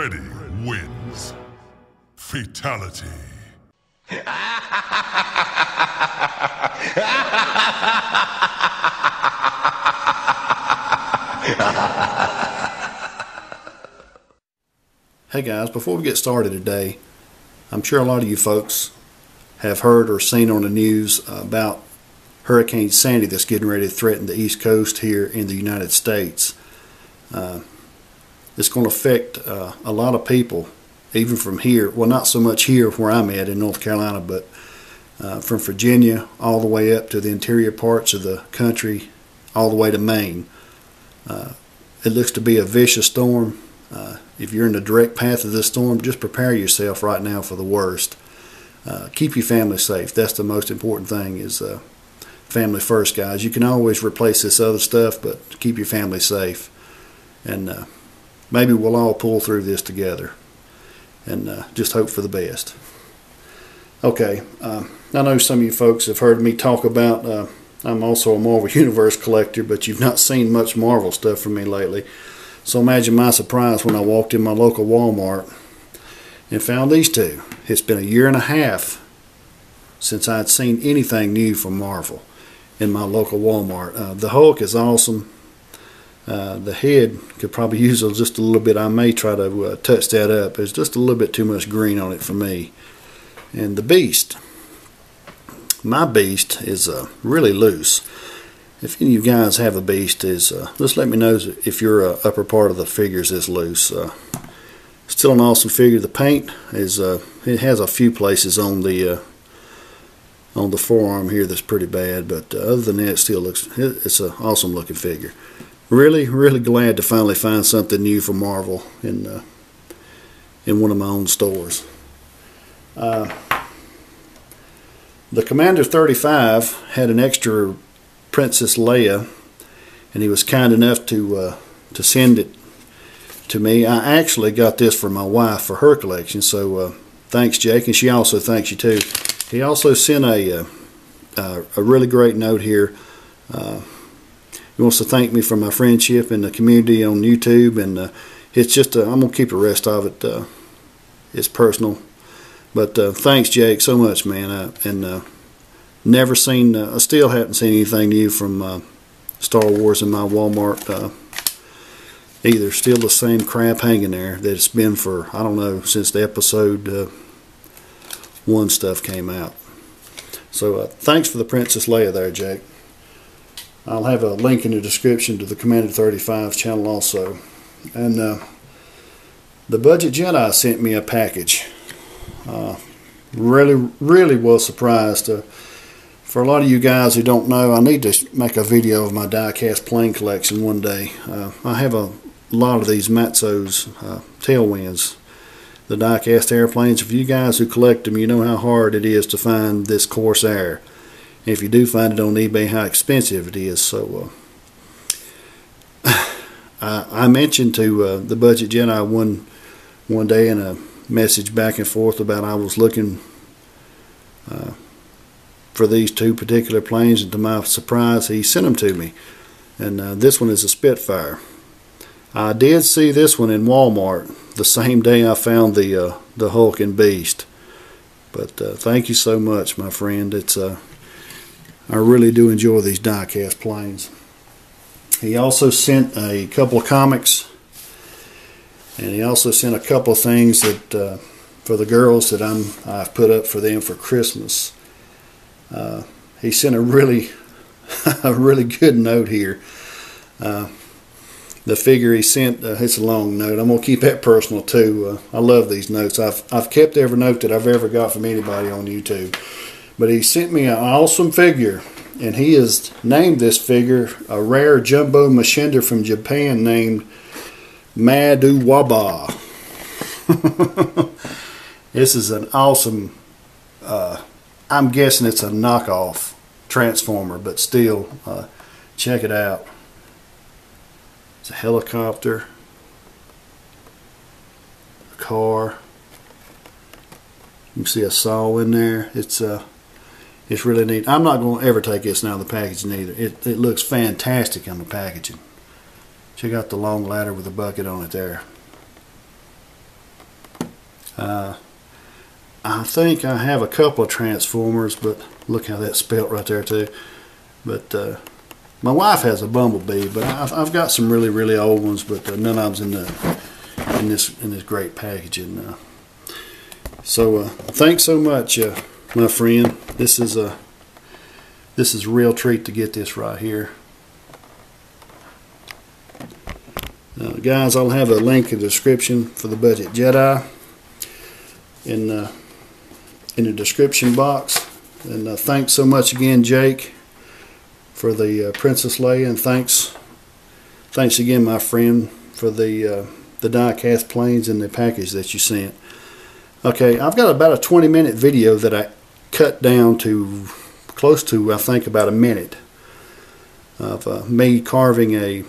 ready wins. Fatality. Hey guys, before we get started today, I'm sure a lot of you folks have heard or seen on the news about Hurricane Sandy that's getting ready to threaten the East Coast here in the United States. It's going to affect a lot of people, even from here. Well, not so much here where I'm at in North Carolina, but from Virginia all the way up to the interior parts of the country, all the way to Maine. It looks to be a vicious storm. If you're in the direct path of this storm, just prepare yourself right now for the worst. Keep your family safe. That's the most important thing, is family first, guys. You can always replace this other stuff, but keep your family safe. And maybe we'll all pull through this together. And just hope for the best. Okay, I know some of you folks have heard me talk about, I'm also a Marvel Universe collector, but you've not seen much Marvel stuff from me lately. So imagine my surprise when I walked in my local Walmart and found these two. It's been a year and a half since I'd seen anything new from Marvel in my local Walmart. The Hulk is awesome. The head could probably use just a little bit. I may try to touch that up. There's just a little bit too much green on it for me. And the Beast. My Beast is really loose. If any of you guys have a Beast, just let me know if your upper part of the figures is loose. Still an awesome figure. The paint is it has a few places on the forearm here that's pretty bad, but other than that, it still looks, it's an awesome looking figure. Really glad to finally find something new from Marvel in one of my own stores. The Commander 35 had an extra Princess Leia, and he was kind enough to send it to me. I actually got this for my wife for her collection, so thanks, Jake, and she also thanks you too. He also sent a really great note here. He wants to thank me for my friendship in the community on YouTube, and it's just I'm gonna keep the rest of it. It's personal, but thanks, Jake, so much, man. Never seen, I still haven't seen anything new from Star Wars in my Walmart either. Still the same crap hanging there that it's been for, I don't know, since the episode 1 stuff came out. So thanks for the Princess Leia there, Jake. I'll have a link in the description to the Commander 35's channel also. And the Budget Jedi sent me a package. Really was surprised. For a lot of you guys who don't know, I need to make a video of my die-cast plane collection one day. I have a lot of these Matzo's Tailwinds, the die-cast airplanes. For you guys who collect them, you know how hard it is to find this Corsair. And if you do find it on eBay, how expensive it is. So I mentioned to the Budget Jedi one day in a message back and forth about I was looking for these two particular planes, and to my surprise, he sent them to me. And this one is a Spitfire. I did see this one in Walmart the same day I found the Hulk and Beast. But thank you so much, my friend. It's I really do enjoy these die-cast planes. He also sent a couple of comics, and he also sent a couple of things that for the girls that I've put up for them for Christmas. He sent a really good note here. The figure he sent, it's a long note. I'm gonna keep that personal too. I love these notes. I've kept every note that I've ever got from anybody on YouTube. But he sent me an awesome figure, and he has named this figure a rare jumbo Machender from Japan named Maduwaba. This is an awesome, I'm guessing it's a knockoff Transformer, but still, check it out. It's a helicopter, a car. You can see a saw in there. It's really neat. I'm not going to ever take this out of the packaging either. It looks fantastic on the packaging. Check out the long ladder with a bucket on it there. I think I have a couple of transformers, but look how that's spelt right there too. But my wife has a Bumblebee, but I've got some really old ones, but none of them's in this great packaging. So thanks so much, my friend. This is a real treat to get this right here. Guys, I'll have a link in the description for the Budget Jedi in the description box. And thanks so much again, Jake, for the Princess Leia, and thanks again, my friend, for the die-cast planes and the package that you sent. Okay, I've got about a 20-minute video that I cut down to close to, I think, about a minute of me carving a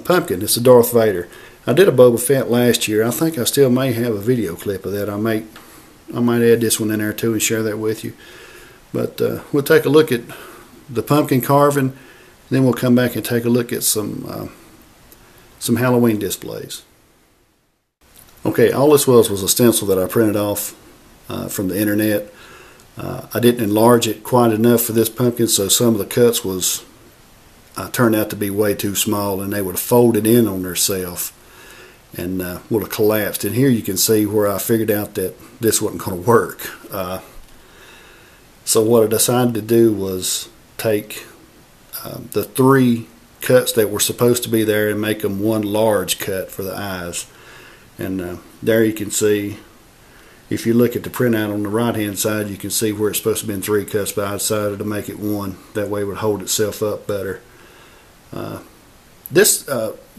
pumpkin. It's a Darth Vader. I did a Boba Fett last year. I think I still may have a video clip of that. I might add this one in there too and share that with you. But we'll take a look at the pumpkin carving, then we'll come back and take a look at some Halloween displays. Okay, all this was a stencil that I printed off from the internet. I didn't enlarge it quite enough for this pumpkin, so some of the cuts turned out to be way too small, and they would have folded in on themselves and would have collapsed. And here you can see where I figured out that this wasn't going to work. So what I decided to do was take the 3 cuts that were supposed to be there and make them one large cut for the eyes. And there you can see, if you look at the printout on the right hand side, you can see where it's supposed to be 3 cuts, but I decided to make it 1. That way it would hold itself up better.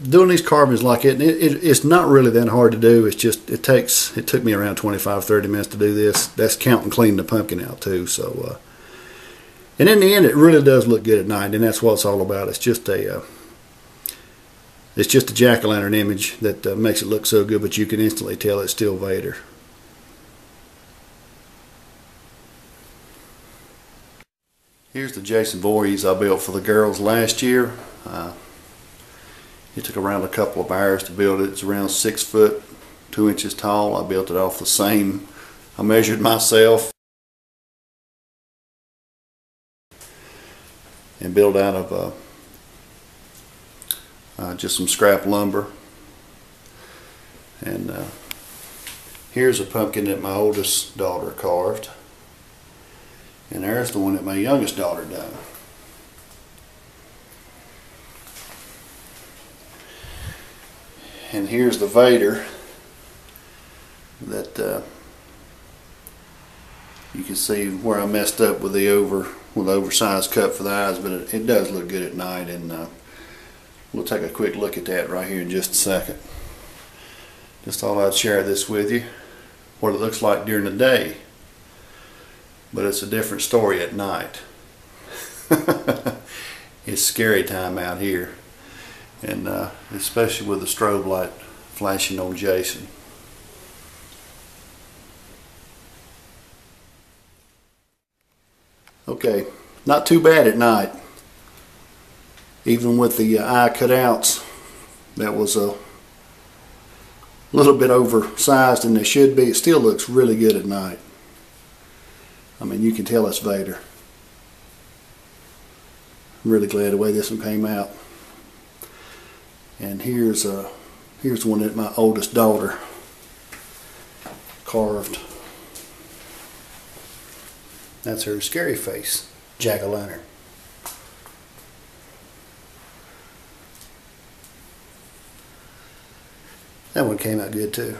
Doing these carvings like it's not really that hard to do. It's just it took me around 25-30 minutes to do this. That's counting cleaning the pumpkin out too. So and in the end, it really does look good at night, and that's what it's all about. It's just a jack-o'-lantern image that makes it look so good, but you can instantly tell it's still Vader. Here's the Jason Voorhees I built for the girls last year. It took around a couple of hours to build it. It's around 6 foot 2 inches tall. I built it off the same. I measured myself and built out of just some scrap lumber. And here's a pumpkin that my oldest daughter carved. And there's the one that my youngest daughter done. And here's the Vader that you can see where I messed up with the oversized cut for the eyes, but it does look good at night, and we'll take a quick look at that right here in just a second. Just thought I'd share this with you, what it looks like during the day, but it's a different story at night. It's scary time out here. And especially with the strobe light flashing on Jason. Okay, not too bad at night. Even with the eye cutouts, that was a little bit oversized than they should be. It still looks really good at night. I mean, you can tell it's Vader. I'm really glad the way this one came out. And here's one that my oldest daughter carved. That's her scary face, jack-o'-lantern. That one came out good too.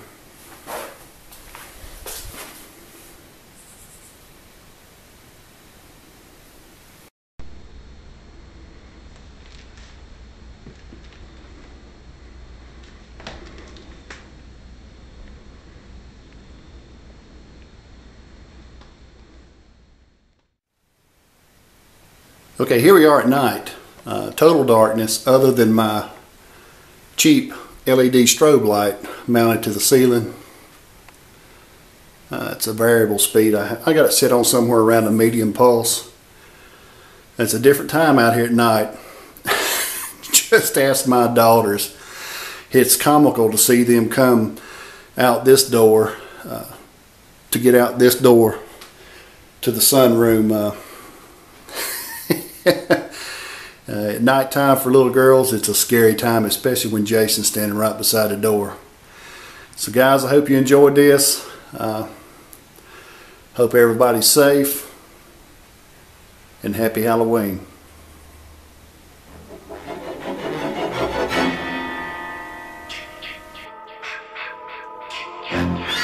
Okay, here we are at night. Total darkness other than my cheap LED strobe light mounted to the ceiling. It's a variable speed. I got it set on somewhere around a medium pulse. It's a different time out here at night. Just ask my daughters. It's comical to see them come out this door to get out this door to the sunroom. At night time for little girls, it's a scary time, especially when Jason's standing right beside the door. So guys, I hope you enjoyed this. Hope everybody's safe, and happy Halloween. Yeah.